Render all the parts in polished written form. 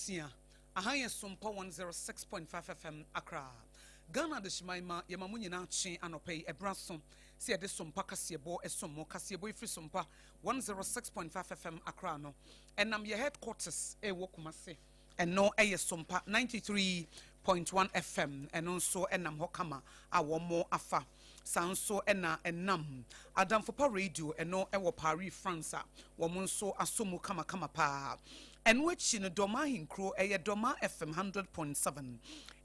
Ebusia. Ahaya SOMPA 106.5 FM Accra. Ghana de Shimaima Yamamunyi na chi anopay ebraso. Si ade SOMPA kasiebo esomo kasiebo ifri SOMPA 106.5 FM Accra no. Enam ye headquarters Kumase. And no SOMPA 93.1 FM and also enam hokama awomo afa. Sanso enam Adam Fopa Radio and no Paris France womunso asomu kama pa. And which in a doma hinkro doma FM 100.7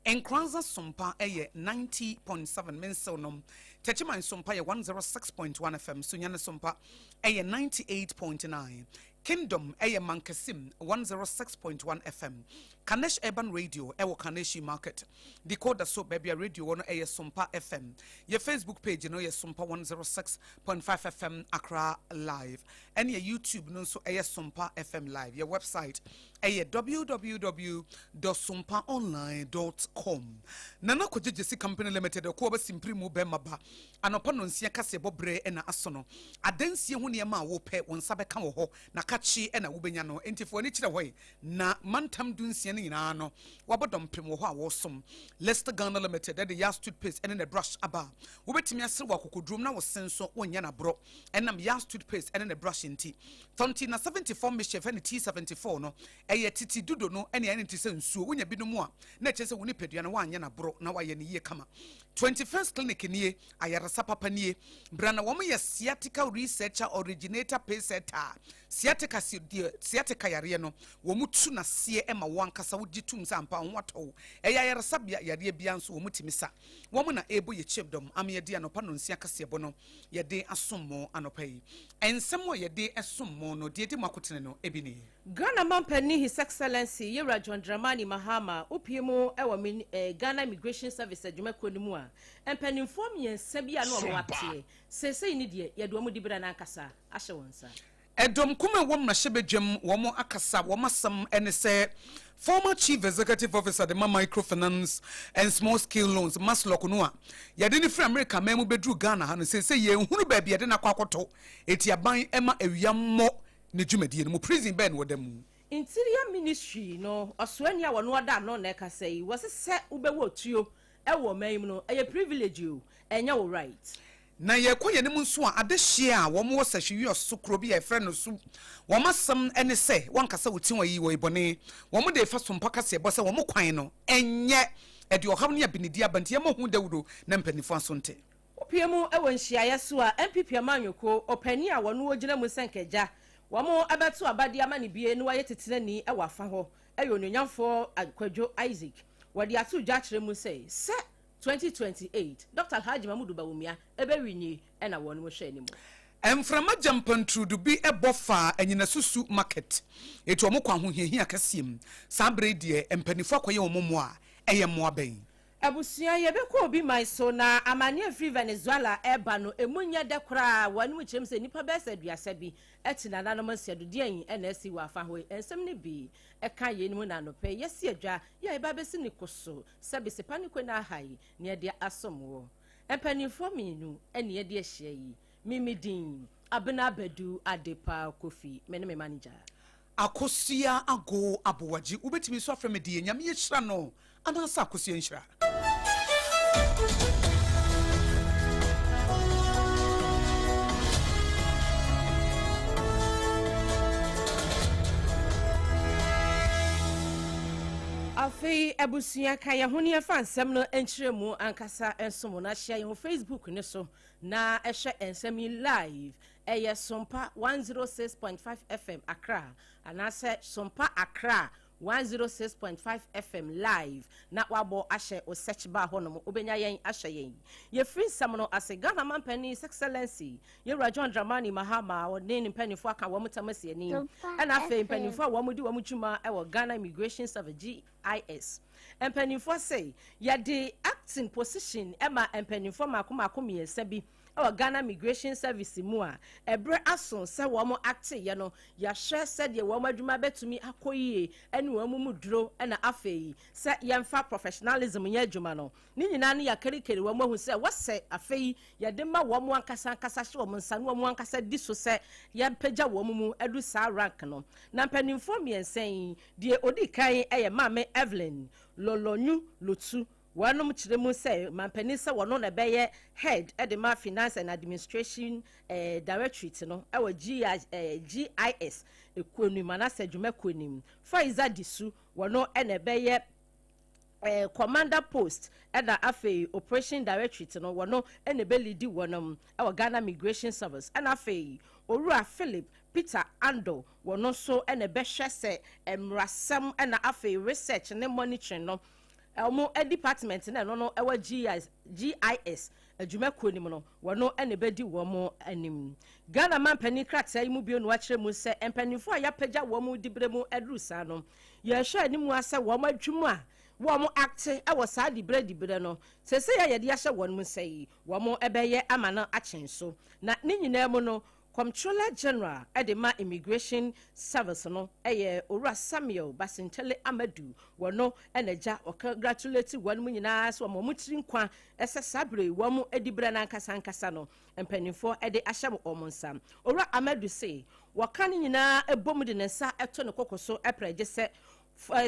and Kranza SOMPA 90.7 mensonom Techima SOMPA 106.1 FM Sunyana SOMPA 98.9 Kingdom Mankasim 106.1 FM Kanesh Urban Radio Kaneshi Market Decoder So Baby Radio one SOMPA FM your Facebook page SOMPA 106.5 FM Accra Live and your YouTube no so SOMPA FM Live your website www.sompaonline.com Nana Kojesi Company Limited ko ba simpri mu be maba anopa no nsia kase bobre na asono adansie ho ne ma wo pe won sa beka wo ho na kachi na wo benya no entifo ni kire hoy na mantam dunsie ne nyina no wabodom pem wo ho a wo som Leicester Ghana Limited the yas toothpaste and the brush aba wo betimi asere wo akokodrum na wo senso wonya na bro enam yas toothpaste and the brush nti tonti na 74 mischief and T74 no titi dudo no ene ene tise nsuo wonya bi no mu a na kyese woni pedua no wanya na bro na waye ne ye kama 21st clinic nie ayarasa papa nie brana wo ye sciatica researcher originator pacesetter sciatica yare no wo mutu na se ema wankasa wogitum sampa honwato ayarasa bia yare bia nso wo mutimisa wo mu na ebo ye chepdom ame de anopa no nsia kase bo no ye de asommo anopa yi ensemo ye de esommo no de makotene no ebini Ghana Mampani His Excellency Yera John Dramani Mahama upiemu ewa Ghana Immigration Service adwumako nimu a empanimfo miensa bia no omwatie sese ni de yedo mu dibra na akasa ahye wonsa edom kuma wom na hyebedwam wom akasa wom asam ene se former chief executive officer the microfinance and small scale loans Maslock no a yade ni fra America memu bedru Ghana ha no sese ye hunu ba bia de na kwakoto etiaban ema awiammo ne dwumadie no mu prison ben wodam Interior Ministry no oswani a wono ada no na kasa yi wose ubewo tuo ewo mayim no eye privilege o enya wo right na ye koye ne mu nso a adehye a wo mo sahwe osokro bi e frɛ no so wo masam ene se won kasa wutin wa yi wo ibone wo mo de fa SOMPA kase bo se wo mo kwan no enye ede oham ne abinidi abanti ye mo hu dawudo na mpanifo asonte opiemu ewo nhyiaye so a MPP amanyoko opani a wono ogina mu senkeja wamo abeto abade amane bie no waye tetenani e wafa ho eyo nonyamfo Akwadwo Isaac wadi atu dwa kire mu say 2028 Dr. Haji Mamudu Bawumia ebe winyi e na wono mo hwe ni mo Emframa jampantrudu bi ebofa anyina susu market etu omukwa ho hiahia kasiem sabre de empanifo akoye omomo a eye moaben Abusia yebeko BITMISE na amane free Venezuela eba no emunya de kra wanu mu chemse nipa besa duasa bi etina na no masedo de yin NSC wa fa ho ensem ne bi eka ye nimu na no pe yesi adwa ya eba besi ni koso sabe sepa ni kwena hai ne de asomwo empanifo minu ene ye de ahia yi mimidin abena badu adepa kofi me manager AKOSUA ABOAGYE ubetimi so afrɛ me de nyame ye hyira no anasa AKOSUA nhyira Afei abusuya kaya honi afa nsem no enkyeremu ankasa ensomo na hia yo Facebook ne so na ehwe ensem live eye SOMPA 106.5 FM Accra anase SOMPA Accra 106.5 FM live na wabo ahye o search bar hono obenya yen ahye yen ye free samno ase Ghana Mampani His Excellency Yera John Dramani Mahama o ne mpanifo aka wo mutamase ani na afei mpanifo wo mudi wo mutuma e wo Ghana Immigration Service GIS mpanifo say ya de acting position ema mpanifo makomako miensa bi our Ghana Migration Service mu a ebre aso se wo mo acte ye no ya hwe se de wo madwuma betumi akoyie ene wo mu duro na afei se yemfa professionalism ye adwuma no ni nyina no ya kerikeri wo mo hu se wose afei ye de ma wo mo ankasa ankasa hye wo mo nsa no wo mo ankasa di so se ye pagya wo mu edu sa rank no na mpanimfo miensen de odi kan eye Mame Evelyn Lolonyu Lotu wanom chiremu say mampani say wono na beye head at the finance and administration directorate no our GIS ekonim manase dwuma konim Faiza Disu wono na beye commander post at the afei operation directorate no wono na be lead wonom our Ghana Migration Service and afei Orua Philip Peter Ando wono so na be hwe se emrasam na afei research ne monitoring no Elmo a department na no our GIS adwuma konim no wono ene bedi wo mo anim Ghana man pani krataa mu bio no akire mu se empanifo a yapagya wo mu dibre mu adrusa no ye hwe animu ase wo mo adwumu a wo mo acte e wo sa dibre no se se ya de ahye won mu sei wo mo ebeye amana achenso na ni nyina mu no Comptroller General Edema Immigration Service no eye Ora Samuel Basintele Amadu wono eneja o congratulate won mu nyina so mo mutiri nkwa ese sabre wo mu edibre na nkasa no empanifo ede ahyem omonsa Ora Amadu say wakane nyina ebom de nsa eto ne kokoso epreje se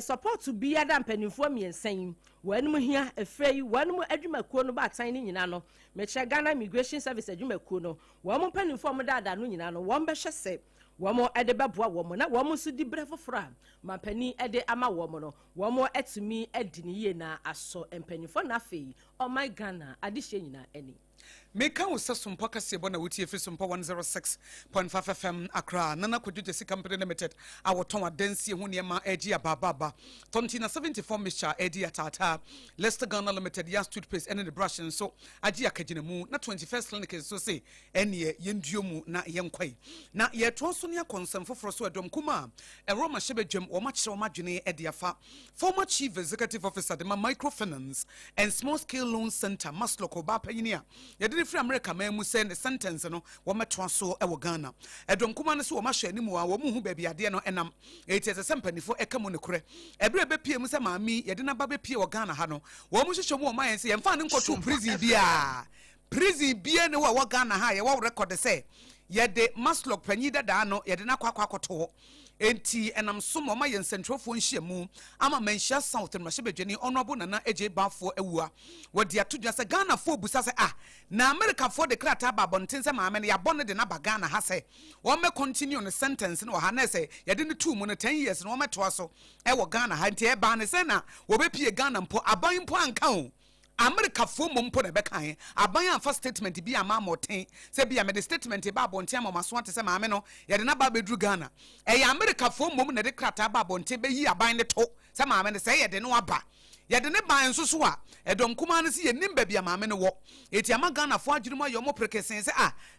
support to be adam mpanimfo miensan wanum hia efrei wanum adwumakuo no ba atan ni nyina no meche Ghana Migration Service adwumakuo no won mpanimfo mo dada no nyina no won behwe se won ede beboa won na won so di bre fofora mampani ede ama won no won etumi edi ni ye na aso mpanimfo na fei oh my Ghana adihye nyina eni Meka wo SOMPA kasebo na wutie fi SOMPA 106.5 FM Accra nana kodwuje si company limited awoton adansie ho niema ABOAGYE ababa tontina 74 mixture ABOAGYE atata Leicester Ghana Limited ya toothpaste and the brush so ABOAGYE akagina mu na 21st clinic so say ene yenduo mu na yenkwai na ye to so ne concern foforo so adom kuma Roma shebedwem o ma kire o madwene ediafa former chief executive officer de microfinance and small scale loan center Masloko ba panyinia ye free America man mu say the sentence no wo metwa so e wo Ghana edom kuma no so wo ma hwe animu a wo mu hu baabi ade no enam it is a sempanifo eka mu ne kure ebre be pie mu se maami ye de na ba be pie wo Ghana ha no wo mu hwehwe mu wo man say ye mfa ne nkoto prison bia ne wo Ghana ha ye wo record say ye de Maslok panyida da no ye de na kwakoto enti enam somo ma yen centrofo nhyiamu ama manhia south no hyebedwani honorable nana AJ bafo awua wodi atodwa se Ghana fo busa se na America fo de krata ba bonten se maame ne ya bonne de na ba Ghana ha se wo me continue no sentence no ha na se ye de ne 2 mu no 10 years no wo meto aso e wo Ghana ha enti e ba ne se na wo be pie Ghana mpo aban mpo anka o America fo mpo na be kan aban amfa statement bi ama moten se bia me de statement ba bonten ama maso ate se maame no ye de na ba bedru Ghana ya America fo mom na de krata ba bonten be yi aban ne to se maame ne se ye de no aba ye de ne ban nso so a edom kuma ne se ye nim ba bia maame ne wo eti ama Ghana fo adwuma yo mo prekesen se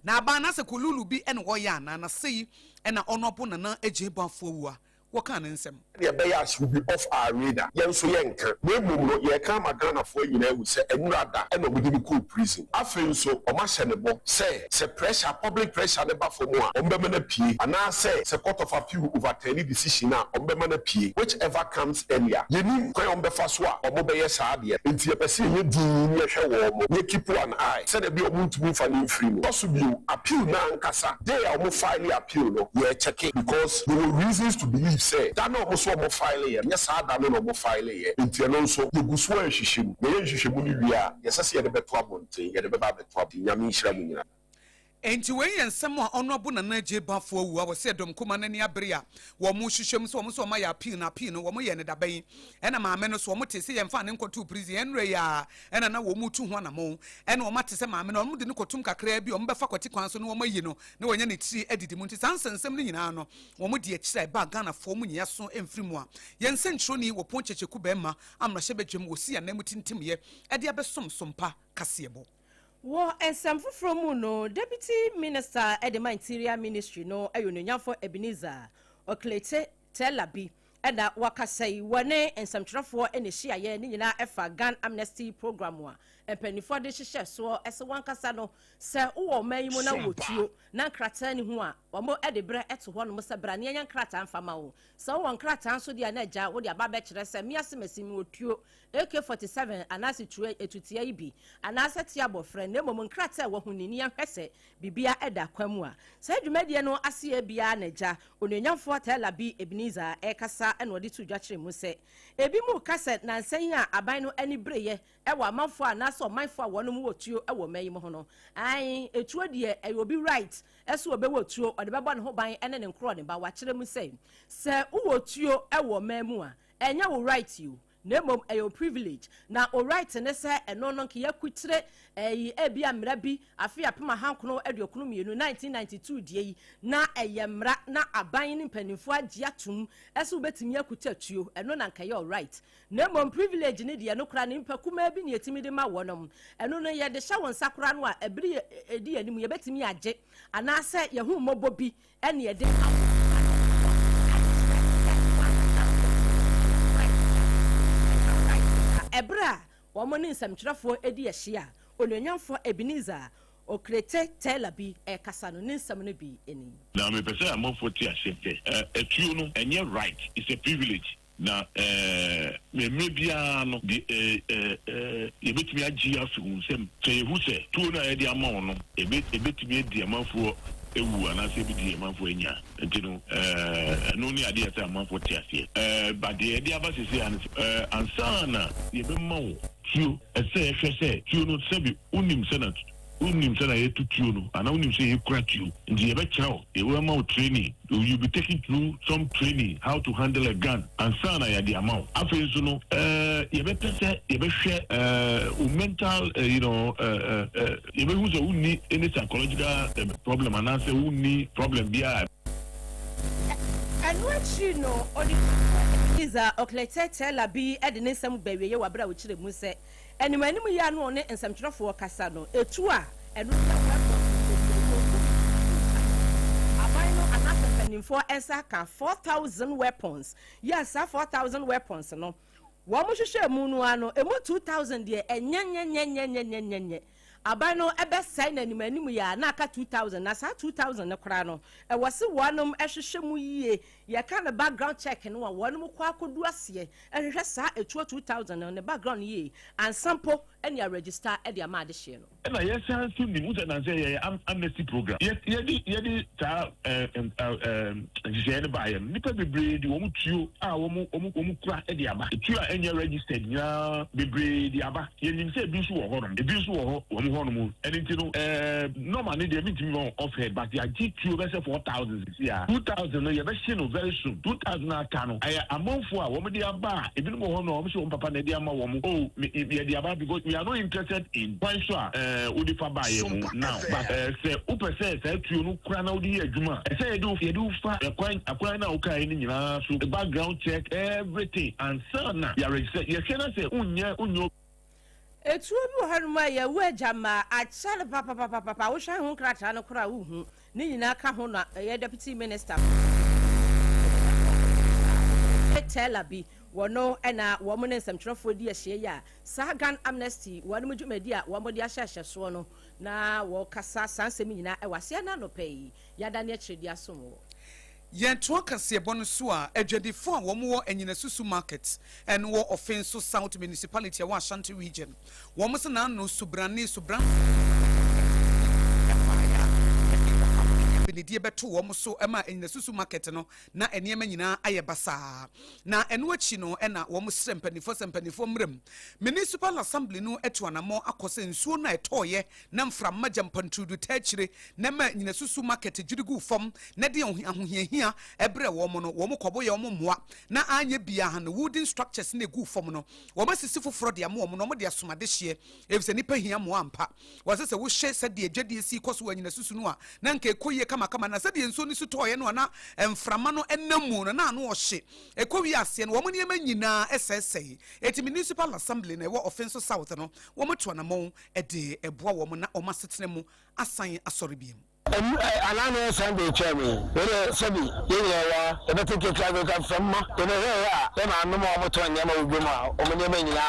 na aban na se kululu bi ene wo ya na sei ena onopo na na AJ bafo awua what can nsem the bias will be off our radar yen so yen kan we mum no ye kan Ghana for nyina wu se enurada e no we dey cool prison afen so o ma hye ne bo say pressure public pressure ne ba for mu a o mbema na pie ana say court of appeal overturn the decision na o mbema na pie whichever comes earlier yeni kwan o mbefa so a o mo be ye saa de enti ye pese ye din ye hwe wo mo ye keep one eye say be o muntu fa ni free no so bi appeal na nkasa dey o mo file appeal no ye check it because there were reasons to believe say that no mo so mo file here yes ada no mo file here enti no so ye guso ahwehwem ye nhwehwemu ni wi a ye sese ye de beto abonten ye de beba beto abonten nyame nhira mu nyina enti we yensem a onobo na na AJ bafo awua wo se dom kuma na ni abere a wo mu hwehwem so wo so ma ya appeal no wo mo ye ne daban ena maame no so wo mo te se ye mfa ne nkoto prison enre ya ena na wo mu tu ho na mo ena wo ma te se maame no wo mo de ne kotum kakra bi wo mo befa kwati kwan so no wo ma yi no na wo nya ne tiri edidi mu nti sansensem ni nyina no wo mo de akira ba Ghana fo mu nya so emfiri mu a yensenchro ni wo poncheche ku be ma amra hyebedwem wo si ya na mu tintim ye ede abesom sompa kasebo Wo ensamfufro mu no Deputy Minister Edema Interior Ministry no ayononyafo Ebenezer Oklete Telabi eda wakasai wane ensamtwerefo ene hia ye ni nyina efa Ghana Amnesty Program wa empanifo de hyehyɛ so ese wankasa no se wo man yi mu na wotuo na nkrata ni ho a wo de bre eto ho no se bra ne nya nkrata mfama wo se wo nkrata nso de na agya wo de aba be kyerɛ se miase masimi wotuo AK47 anase tuwe etutia ibi anase tia bofre na mom nkrata wo hunini ahwese bibia eda kwamu a se dwumadie no ase bia na agya ononyamfo telabi Ebenezer ekasa ena odi tu dwakere mu se ebi mu kasa na nsan a aban no ani breye ewa amanfo anase omanfo a wono mu wotuo ewo mayi mo ho no ai etuo de e obi right eso obewotuo ode bebo ne ho ban ene ne nkro ne ba wa kire mu se uwotuo ewo mamu a enya wo right you na mom your privilege na o right ne se eno no nke yakutire ebi amra bi afi apema hankono aduokunu mienu 1992 die yi na eyemra na aban ne mpanimfo agye atum ese obetimi akutatuo eno na nke your right na mom privilege ne de no kra ne mpakuma bi ne etimi de ma wonom eno no ye de hya won sakora no a ebiri edi anim ye betimi agye anase ye hu mobo bi ene ye de ebra womo ne nsamtwerefo edi ehia ononyamfo Ebenezer okrete telabi kasa no ne nsam no bi eni na me pese amofo ti asete etuo no enye right, it's a privilege na me bia no ye betimi agi afi unsem se hu se tuo na ye di ama no ebetimi edi amafo ewu anase bi di amafo enya ntino no ni ade ese amafo ti ase but the idea ba se ansana ye be mawo tuo ese ehwese tuo no sebi unim sana ye tuo no ana unim se ye kura tuo ndi ye be kyerɛw ye we ma training, you be taking through some training how to handle a gun ansana ya di amount afi so no ye be tese ye be hwɛ mental ye be hu so uni any psychological problem and answer uni problem bia and what you know odi is a oklete telabi edene sam bawie ye wabra wo kire mu se enimanimu ya no ne nsamtwerefo kasa no etu a enu abaino anasa for ensaka 4,000 weapons. Yes, 4,000 weapons no. Wo mo hwehwe mu no ano emu 2,000 de enyenyenyenyenyenyenyenye. Abano ebe sign animanimu ya na aka 2,000 na sa 2,000 ne kra no. E wose wonom ehwehwe mu yie. Ya ka na background check no wonom kwa akodu ase. Ehwehwe sa etuo 2,000 no ne background yie. And sample and ya register e de amade hye no. Na yes so ni mu na say amnesty program. Yedi ta ba ya nipa bebre di wo mu tuo a wo mu kra e de aba. Tuo a enye registered nya bebre di aba. Yenim say bi so wo ho no. Ebi so wo ho no mu. Anything no normal ni dey meet me off head but ya tuo be say 4,000 this year. 2,000 no ye be hye no very soon. 2,000 aka no. Aya amonfo a wo mu di aba. Ebi no ho no wo so papa na di ama wo mu. Oh me di aba because we are not interested in Panswa udi fa ba ye mu now but say upese say tuo no kura na udi adwuma say you fa akwan na ukai ni nyina so the background check everything and so na ya register ye say unyo etu obi hanuma ya wajama achale papa wo hwan ho krata no kura wo hu ni nyina ka ho na ye deputy minister Telabi wono ena wo mo ne nsamtwerefo di ahye ya Sagan amnesty wono mo dwumadi a wo mo di ahyehye so no na wo kasa sansem nyina e wase na no pay yada ne akyeredi asomo Yento kase bono so a adwadifo a wo mo anyina susu market and wo offense South municipality wa Ashanti region wo mo se na no subran benedie beto wo mo so ema anyina susu market no na enema nyina ayebasa na eno achi no ena wo mo sempanifo mrem municipal assembly no etuanamo akose nsuo na etoye na mframma jampantrudu tachire na ma anyina susu market jirigu fom na de ahohiahia ebre wo mo no wo mo kobo ye wo mo moa na anye bia ha no wooden structures na egu fom no wo masisi foforo de amo mo no mo de asomade hye efse nipa hia mo ampa wasese wo hye se de adwade esi koso anyina susu no a na nke koye kama na sɛ de nso ni so toye no na mframa no enamu no na no ohye ekowi ase no wo ne ma nyina esese eti municipal assembly na wo offense south no wo moto na mo de eboa wo na o masetene mu asan asori biem Alano Sunday chairman, where Sabi, Yawa, the better travel from Ma, the Rea, then I'm no more to Yama Guma, or Mania,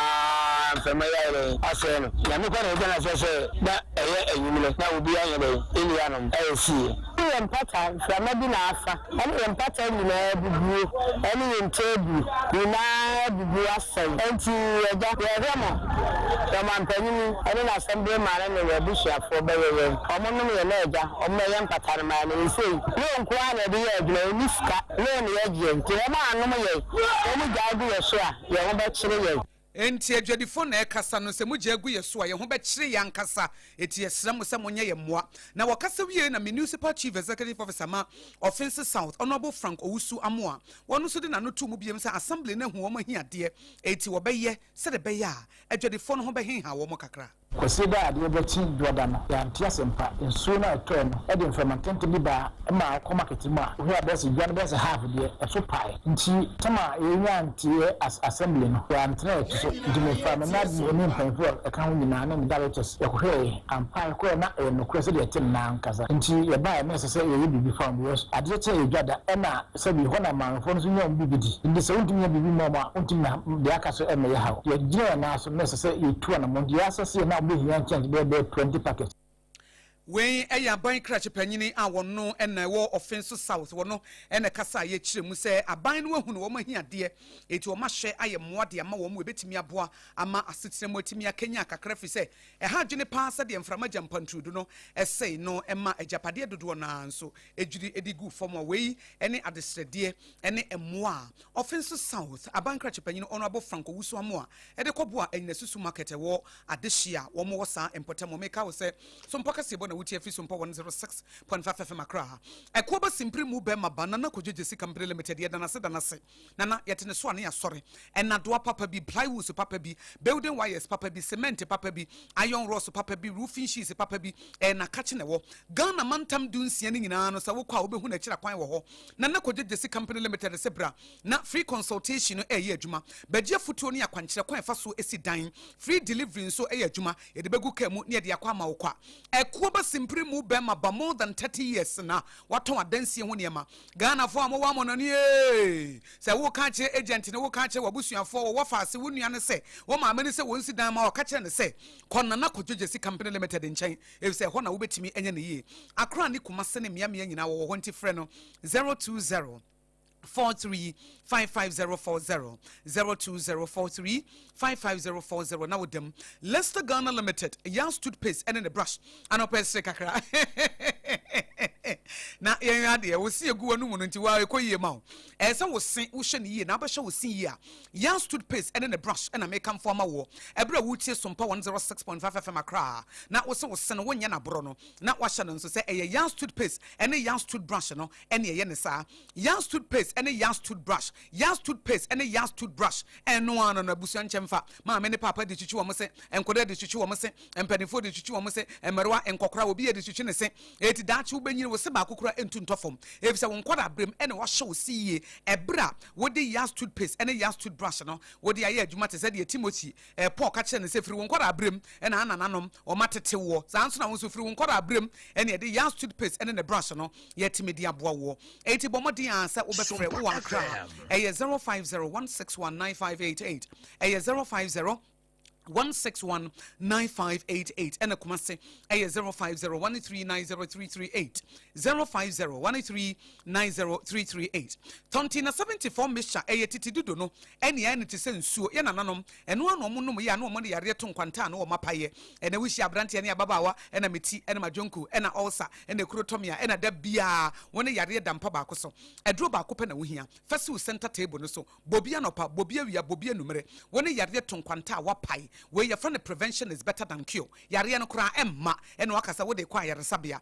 fema ya ase no na me kwa na ga na se na eye enyim no na obi anya be elianom ayesi empata fema bi na afa ani empata nyina bubu ani yentebu nyina bubu asen enti eja yeremo yamantanyi ani na assembly mara ne webusuafo bewewe omonum ye na eja omna ye empata ma na nsei no nko ana de ye adwuma ni sika no ne ye gye nti e ma anum ye omu gyaadu ye so a ye ho be kire ye enti adwadifo na ekasa no se mugye agu yeso a ye ho be kire ye ankasa eti yesram se monye ye moa na wakasa wie na municipal chief executive officer ma offense south honorable Frank Owusu Amoa wonu so de na no tu mu biem se assembly na hu wo mahiade eti wo be ye se de be ya adwadifo no ho be henha wo mo kakra Consider the Everton Jordan, and Tiasempa, and sooner a turn, adding from a tent to be bar, and my comaketima, who are best a half of the a soup pie. And she, Tama, a young tea as assembling, who I'm trying to me from another name for accounting and directors, a and pie corner and no crescent at 10 now, Casa. And she, a buy necessary will be found yours. I just say, Jada, Emma, said you one among phones in your BBD. In the 17 be more, until the Akaso Emma House. Your general now necessary 2 among the associates now. Be 20 packets. When a ban crash penny, I will know and I war offense south, one no and a cassa ye chim say a bind one woman here, dear. It will much share I am what the amount will bet me a bois, ama a system with me a Kenya Cacrefi say. A hard journey pass at the inframajan pantru, no, as say no, Emma a Japadia do one so a judy edigu from away, any other said dear, any moi. Offense south, a ban crash penny, honorable Frank Owusu Amoa, at the Cobua and the Susu market a war at this year, one more sa and Potamo make our say some pockets. Wuti afi SOMPA 106.5 FM Accra. Ekoba simply mu be ma banana ko jesi company limited ye dana se nana yetene so ane asore ena doa papa bi plywood papa bi building wires papa bi cement papa bi iron rods papa bi roofing sheets papa bi na kache ne wo Ghana mantam dunsia ni nyina no sa wo kwa obehu na kira kwan wo ho nana ko jesi company limited se bra na free consultation no eye adwuma bagia futuo ni akwankire kwan fa so esi dan free delivery so eye adwuma ye de begu ka mu ne de akwa ma wo kwa ekoba simply mu bema ba more than 30 years na waton adansie ho niema Ghana fo amwo amono ne se wo ka che agent ne wo ka che wabusuafo wo faase wo nua ne se wo ma amene se wo nsi dan ma wo ka che ne se konna na kodjojesi company limited nchen e se ho na wo betimi enye ne yi Accra ni kumase ne miamia nyina wo ho nti frɛ no 020 43-55040 02043-55040 now with them Leicester Ghana Limited young toothpaste and in the brush and a pese kakra na yade we see egu anu mu nti wa ekoyie ma esa wo sen wo hwe ne yie na ba hwe wo sen yie a young toothpaste and in the brush and make am forma wo ebra wo tie SOMPA 106.5 FM Accra na wo se wo sen wo nya na bro no na wa hwe no nso se young toothpaste and young toothbrush no and ye ne sa young toothpaste and young toothbrush young toothpaste and young toothbrush and no one na busu nchemfa ma me ne papa de chichi wo mo se enkoda de chichi wo mo se empanifo de chichi wo mo se emerwa enkokora obi de chichi ne se eti dachi wo benyi wo se ba kokora entu ntofom efisa wo nkoda brem ene wo hye wo siye ebra wo de young toothpaste and young toothbrush no wo de aye adwuma te se de Timothy Paul ka kire ne se firi wo nkoda brem ene anananom o matete wo sanso na wo so firi wo nkoda brem ene de young toothpaste ene ne brush no ye timedi aboa wo eti bomodi ansa wo befre wo Accra 05016195888 05016195888 and a Kumasi 05013903338 05013903338 Tontina 74 Misha titi dudo no eni ani te sensuo ye nananom eno anu omunum ye anu omode yare to nkwanta na o mapaye ene wishi abrante ne ababawa ena meti ena majonku ena ulcer ena kurotomia ena da bia woni yare dampa ba ko so edro ba ko pe na wohia fasi center table no so bobia no pa bobia wia bobia numere woni yare to nkwanta wa pai where your friend prevention is better than cure yare no kra emma ena wakasa wo de kwa yare sabia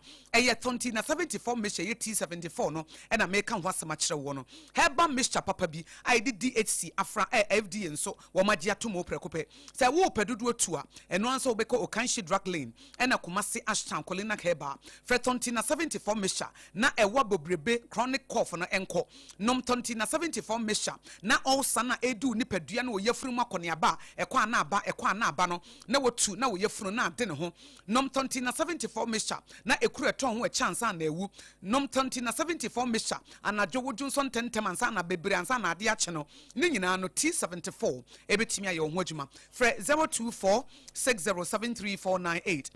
Tontina 74 Misha T74 no ena make am wasama kire wo no heba Mr papa bi I did DHC afra FD nso wo magia to mo prekope say wo pedudu atua eno anso obeko Okanshi drug lane ena Kumasi Ashtown Kolina Heba Tontina 74 Misha na ewa bobrebe chronic cough no enko nom Tontina 74 Misha na ulcer na edu nipadua na oyafuru makone aba ekwa na aba kwa na aba no na wotu na woyefunu na ade ne ho nom tonti na 74 mixture na ekuru eton ho a chance na ewu nom tonti na 74 mixture anajo wodunso tentem ansa na bebre ansa na ade ache no ne nyina no T74 ebetimi aye ho adwuma frɛ 024607349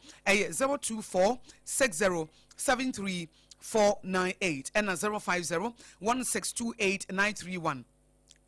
024607349 and 0501628931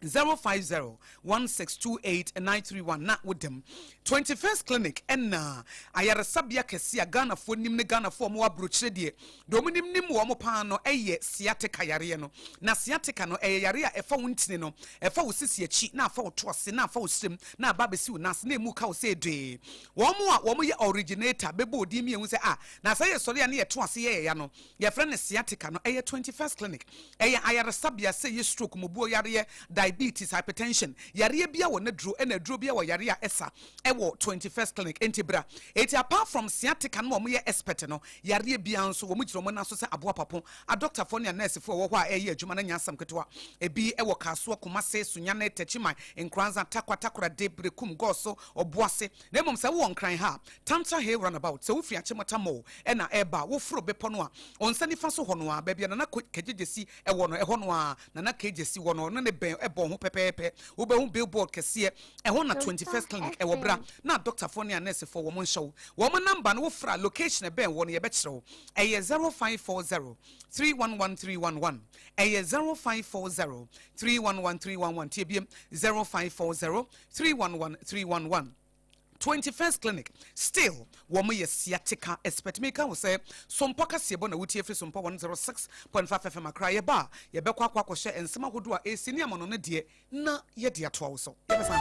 0501628931 na wodem 21st clinic enna ayara sabia kese Ghana fo nim ne Ghana fo mo abrochire de dominim nim wo mo pa no eye sciatica yare no na sciatica no eye yare a efa wontine no efa wo sisi achi na afa wo toase na afa wo srem na aba besi wo nas na emu ka wo se de wo mo ye originator bebo odi mi ehun se na say ye sori ya na ye toase ye ya no ye frɛ ne sciatica no eye 21st clinic eye ayara sabia say ye stroke mo buo yare diabetes, hypertension, yare bia wo na dro na dro bia wo yare a esa e wo 21st clinic entibra. It apart from sciatica no mo ye expert no yare bia nso wo mugiro mo na so se aboa papo a doctor for ne nurse for wo ho a eye adwuma na nyasam ketewa ebi e wo kaso akoma se sunya na tachiman enkranza takwatakora debre kum goso oboase na mom se wo nkran ha tantra he runabout se wo fi achemota mo e na eba wo furo bepo no a onsani fa so ho no a ba bia na kejegesi e wo no e ho no a na kejesi wo no ne ben bon ho pepepe wo be hu billboard kese e ho na 21st clinic e wo bra na doctor for ne nurse for wo mon show wo mo number no wo fra location e ben wo no ye be kire wo e 0540 311311 e 0540 311311 tbm 0540 311311 21st clinic still woman ye sciatica expert me kan say sompa kasebo na wutie fri sompa 106.5 FM akra ye ba ye be kwa hye ensema hodo a esini amono ne de na ye de ato awo so ye be san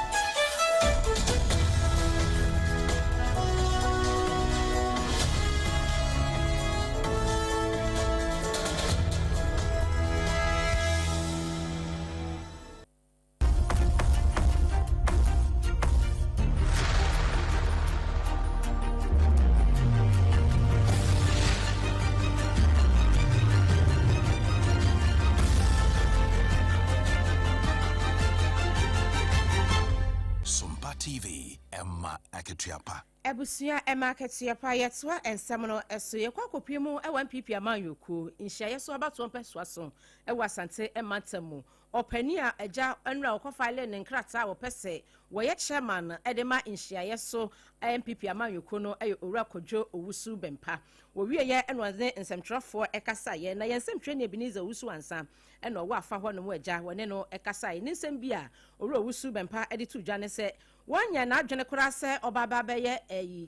TV Emma Aketiapa. Ebusia Emma Aketiapa yetwa ensemno eso ye kwakopie mu e 1pp amanyoku nhia ye so abato mpeswa so e wasante emantamu opani a eja anra okofile ne nkrata wo pese wo ye chairman edema nhia ye so MPP amanyoku no e owura kodwo owusu bempa wo wie ye enwaze nsemtrafo ekasa ye na ye nsemtwe ne Ebenezer owusu ansa eno wo afa ho no mo eja wone no ekasa ye nsem bia owura owusu bempa editu dwa ne se wanya na adwene kura se obaba beye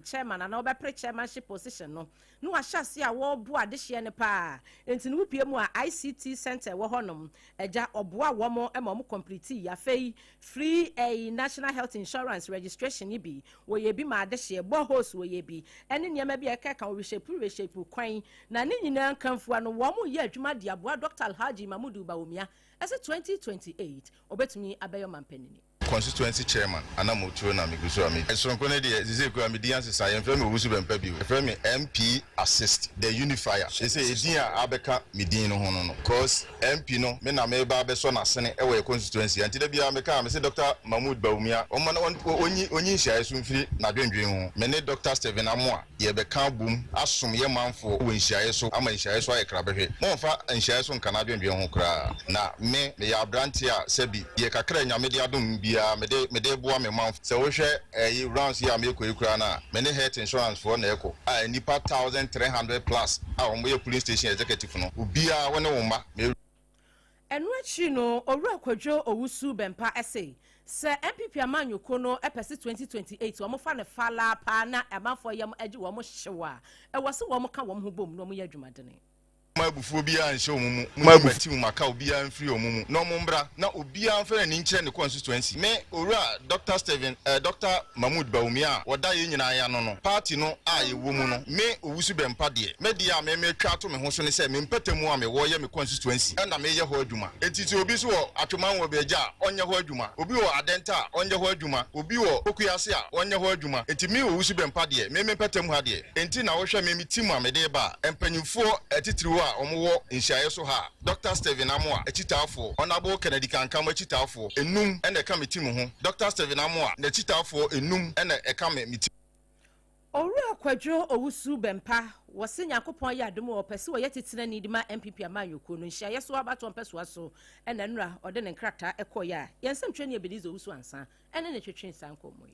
chairman na obepre chairmanship position no no ahase a wo bo adehye ne pa enti no pie mu a ICT center wo honom eja oboa wo mo e mo complete ya fei free national health insurance registration ibi wo ye bi ma adehye bo host wo ye bi ene niam bi eka ka wo reshape kwan na ne nyina kanfua no wo mo ye adwuma dia boa Dr. Alhaji Mamudu Bawumia ese 2028 obetumi abeyo mampanini constituency chairman anamutuo na miguso ami esronkone de zizeko amedian sesa frame owusu bempa bi frame MP assist the unifier say edin a abeka medin no hono no cause MP no me na me ba beso na sene e we constituency anti da bia me ka me say Dr. Mahmoud Bawumia o ma onyi hia esu mfiri na dwendwen ho me ne Dr. Stephen Amoa ye be ka bum asom ye manfo wo hia eso ama hia eso ayekra behwe mo fa hia eso nka na dwendwen ho kra na me ya brante a sebi ye kakra nyame de adom bia mede boa me man se wo hwe rounds ya me ekura na me ne health insurance for na eko a nipa 1300 plus a wo ye police station executive no obia wone wo ma enu achi no owura kwadwo owusu bempa ese se MPP amanyoko no epese 2028 wo mo fa ne fala pa na amanfo yam agi wo mo hyewa e wo se wo mo ka wo mo bom no mo ye adwumadene mabufu bia nche omumu mabati maka obia mfiri omumu no mumbra na obia mfere ni nche ne constituency me owura Dr. Stephen Dr. Mahmoud Bawumia oda ye nyina ya no party no a ye wo mu no me owusu bempa de me dia me twa to me ho so ne se me mpatamu a me wo ye me constituency na me ye ho adwuma etiti obi so atwoman wo beja onye ho adwuma obi wo adenta onye ho adwuma obi wo okuase a onye ho adwuma enti me owusu bempa de me mpatamu ha de enti na wo hwe me timu a me de ba empanyimfo etitiri wo a omo nhyae so ha Dr. Steven Amoa echitafo Honorable Kennedy Kankam echitafo enum ene ka meti mu ho Dr. Steven Amoa na echitafo enum ene eka meti Owura Kwadwo Owusu Bempa wose Yakopon ya adom opese wo yetitena ni dima MPP amayoko no nhia yeso abato mpeso aso ena nura ode ne nkrata ekoya yensem twene ebedizo Owusu ansa ene ne twetwe nsankomo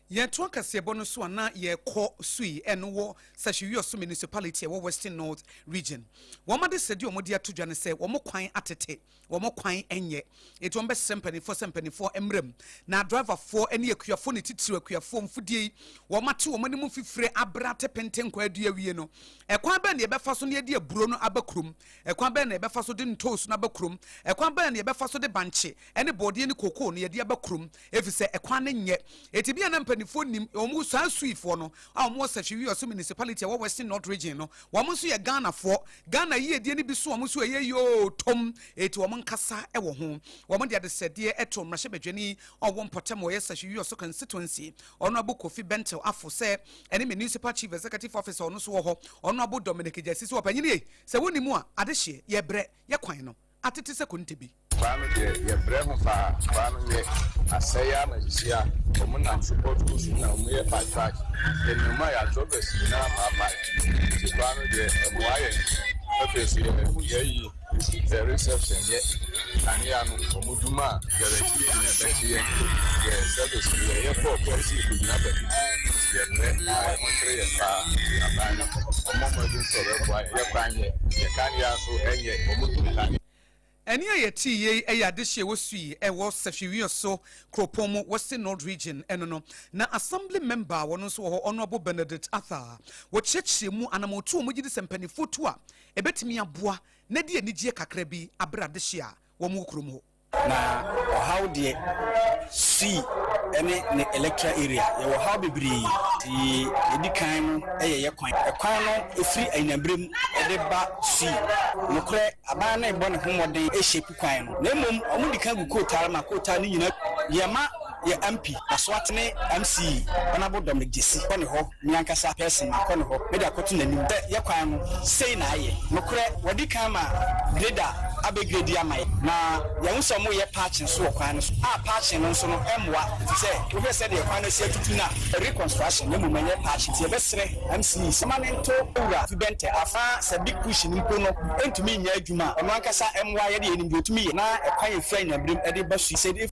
Yɛto akasɛbɔ no so ana yɛkɔ sui ɛno wɔ Sahwiwiɔso municipality ɛwɔ Western North region. Wɔma de sɛdi ɔmo de ato dwa ne sɛ wɔmo kwan atete, wɔmo kwan ɛnyɛ. Etu ɔmo bɛsɛ mpanimfoɔ mmerɛm. Na driverfoɔ ɛne akuafoɔ ne titiri akuafoɔ mfudie wɔma te wɔmo ne mu fifire abrate penten kwa adu awie no. Ɛkwan bɛn ne yɛbɛfa so ne yɛde aburo no abakrum. Ɛkwan bɛn ne yɛbɛfa so de ntoos no abakrum. Ɛkwan bɛn ne yɛbɛfa so de bankye ɛne bɔɔdeɛ ne koko ne yɛde abakrum. Efisɛ ɛkwan ne nyɛ. Eti bia na mpanimfoɔ nim ɔmo saa suifoɔ no a ɔmo Sahwiwiɔso municipality ɛwɔ Western North region no wɔmo nso yɛ Ghana yiedie ne bi so ɔmo so ɛyɛ yo tom eti ɔmo nkasa ɛwɔ ho wɔmo de adesɛdeɛ ɛto mmarahyɛ badwani ɔwɔ mpɔtam wɔyɛ Sahwiwiɔso constituency ɔno abo Kofi Bentel afo sɛ ɛne municipal chief executive officer ɔno so wɔ hɔ ɔno abo Dominic Jasi so ɔpanyini sɛ woni mu a adehye yɛbrɛ yɛ kwan no atete sɛ kontebi Kwano de yebre ho fa kwano ye asaya magisia omunam support kusu na omuye patrack enuma ya jobbers na papa ti kwano de moaye office ye yi the reception ye ania no omuduma directly na betie ye service ye for policy na betie ye I montre ye fa abana omomo du so be boy ye kwanye ye kan ya so enye omuduma Eni ayeti ye ayadehye wosui ewo Sahwiwiɔso Kropomo Western North region eno na assembly member wono nso ho Honorable Benedict Arthur wo kyekye mu anamoto mo gidi sempanifo to a ebetimi aboa na de anigye kakra bi abradehye a wo mu krom ho na how de see any electoral area ye wo how bibiri ti edikan no ye kwan no efiri anyabrem de ba see nokre aban na ebo ne homoden e shape kwan no na mom omudika gu kotar ma kotar ni nyina ye ma ye MP aswatene MC Honorable Dominic Jesse kone ho nyankasa person ma kone ho me da koto nanim ye kwan no sei na aye nokre wadikan ma grader abegrade amai na ye nso mo ye patching so kwan no a patching no nso no emwa say we be say the kwan no se tutu na reconstruction ne mo manye patching tie be sere MC semanento ura fibente afa se big push ni mpo no entumi nya adwuma ono ankasa emwa ye de enim betumi na ekwan ye fra nya brem e de ba su se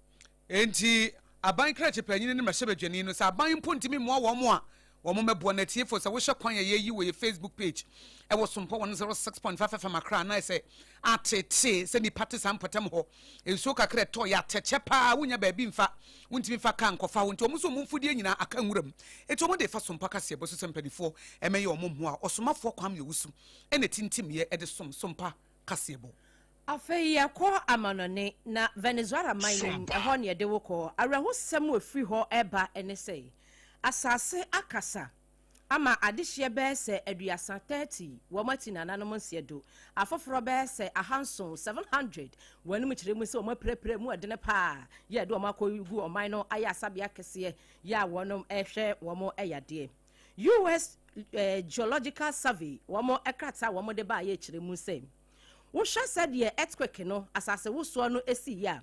enti aban krache panyin ne mmarahyɛ badwani no sɛ aban mpo ntimi mmoa wɔ mo a wɔn mɛboa na tiefo sɛ wohwɛ kwan yɛ yi wɔ Facebook page ɛwɔ SOMPA 106.5 FM akra na sɛ atete sɛ ni party sampatam hɔ enso kakra to ya teche pa wonya baabi mfa wontimi fa kan kofa wo nti omuso mumfudie nyina aka nwuram eti omo de fa SOMPA kase bo so sempanifo ɛmɛyɛ omo ho a ɔsomafo kwam yɛ wusu ɛna tintim yɛ ɛde SOMPA kase bo afei yakɔ amanone na Venezuela mining ɛhɔ ne yɛde wokɔ awerɛho sɛm ofiri hɔ ɛba ɛne sɛ asase akasa ama adehye bɛɛ sɛ aduasa 30 wɔmati nananom nsɛdo afoforo bɛɛ sɛ ahanson 700 wɔnum kyerɛ mu sɛ wɔmaprɛprɛ mu ɛde ne paa yɛ de wɔmakɔ gu ɔman no ayɛ asabea kɛseɛ yɛ a wɔnom ɛhwɛ wɔn ɛyadeɛ US Geological Survey wɔn ɛkrata wɔn de ba ayɛ kyerɛ mu sɛ wohwɛ sɛ deɛ earthquake no asase wosoɔ no esi ya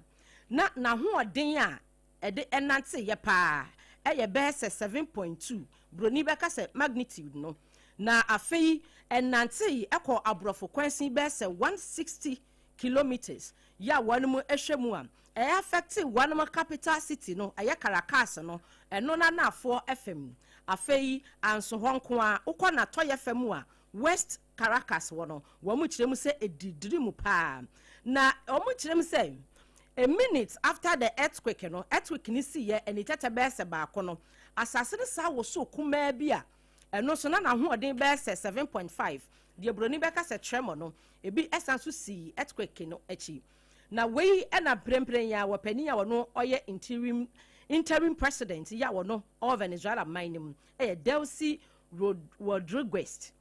na hoɔden a ɛde ɛnante yɛ paa ɛyɛ bɛɛ sɛ 7.2 broni bɛka sɛ magnitude no na afei ɛnante ɛkɔ aborɔfo kwansi bɛɛ sɛ 160 kilometers ya wɔnom ɛhwɛ mu a ɛyɛ affect wɔnom capital city no ɛyɛ Caracas no ɛno na nafoɔ FM afei anso hɔ nko a wokɔ na tɔyɛ fam a West Caracas wono wo mu kyerɛ mu sɛ edidiri mu pa na wo mu kyerɛ mu sɛ a minute after the earthquake ni si ye eni tete be se baako no asase ne sa wo so kuma bi a ɛno so na hoɔden be se 7.5 de broni be ka se tremor no ebi esanso si earthquake no achi na wei na prempren ya wo pani ya wono ɔyɛ interim president ya wono of Venezuela mining Delcy Rodriguez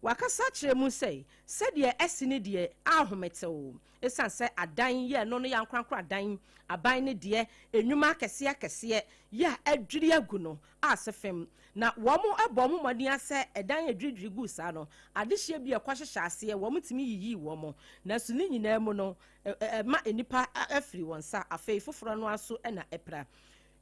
wakasa kyerɛ mu sɛ sɛdeɛ ɛsi ne deɛ ahometew esan se adan ye no no yankwankwa adan aban ne de enwuma kese ya adwiri agu no asefem na womo abomo modin ase edan adwidwiri gu sa no adehye bi ekwahyehyɛ ase womo timi yiyi womo na so ni nyina mu no ma enipa afiri wonsa afei foforo no aso na epra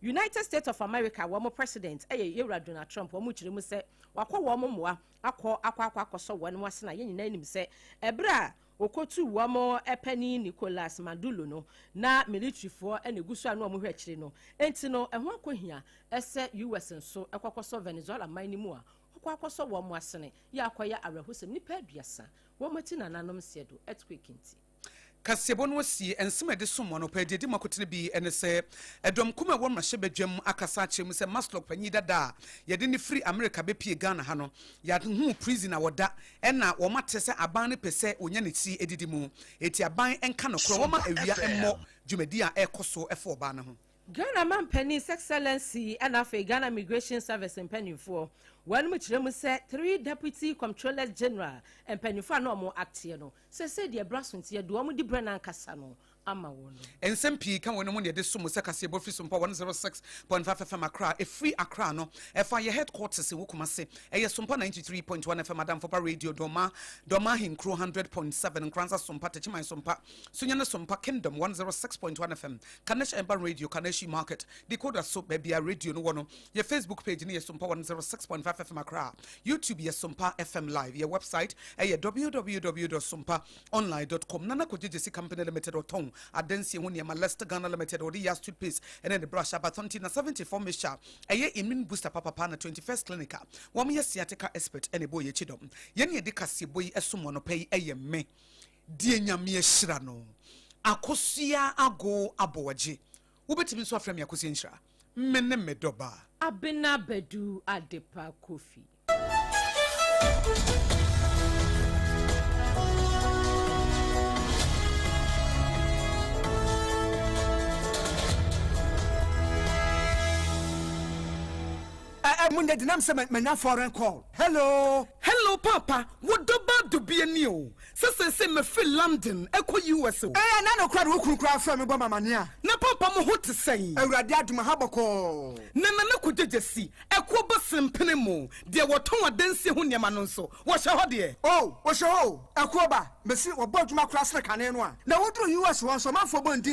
United States of America womo president Yewura Donald Trump womo kyeremu se wakɔ womo moa akɔ so won mo ase na ye nyina nim se ebra okotu womo epani Nicolas Maduro no na military for enegusu anu omo hwekire no enti no eho akohia ese US nso ekwakoso Venezuela man mu a akwakoso womo asene ya akoya arahosem nipa aduasa womo ti nananom siedo earthquake nti kasebo no si ensema de somo no pa dedi makotene bi ene se edom kuma wo mrahye badwam akasa kyerem se Maslok panyi dada ye de ni free America be pie Ghana ha no ya hu prison na woda ena wo mate se aban ne pese onya ne ti edidi mu eti aban enka no kro wo ma awia emmo dwumadi a ekoso efo oba na ho Ghana man penny excellency and afa Ghana Immigration Service and penny for one much say 3 deputy comptrollers general and penny for no more act no say the brassons here do di Brennan Casano ama wono SMP kan wono ne de somo se kase bo fi SOMPA 106.5 FM Accra a free Accra no e fa your headquarters e wokuma se e ye SOMPA 93.1 FM Madam Fopa Radio Doma Hinkro 100.7 Nkranza SOMPA Techman SOMPA Sunyana SOMPA Kingdom 106.1 FM Kanesh Emba Radio Kaneshi Market decoder so baby radio no wono your Facebook page ne ye SOMPA 106.5 FM Accra YouTube ye SOMPA FM Live your website e ye www.sompaonline.com nana ko jesi company limited oton adansi ho niam Leicester Ghana Limited or the Yas toothpaste and then the brush about 74 mesha eye immune booster papa na 21st clinic wom ye sciatica expert ene boy chidom ye ne de kase boy esomo no pay eye me die nyame ehira no akosua ago aboagye wobetimi so afrem yakosua nhira menne medoba abena bedu adepa kofi Munde dinam se mena foreign call. Hello papa what about to be a new se me feel London eko US na no kwad wo kurukura fra me bo mamania na papa mo ho te sei awurade aduma haboko na ko jejesi eko bo sempene mo de woton adansi ho niam no nso wo hye ho de wo hye ho eko ba mesi wo bo aduma kura sere kane no a na woduru US won so mafo bo ndi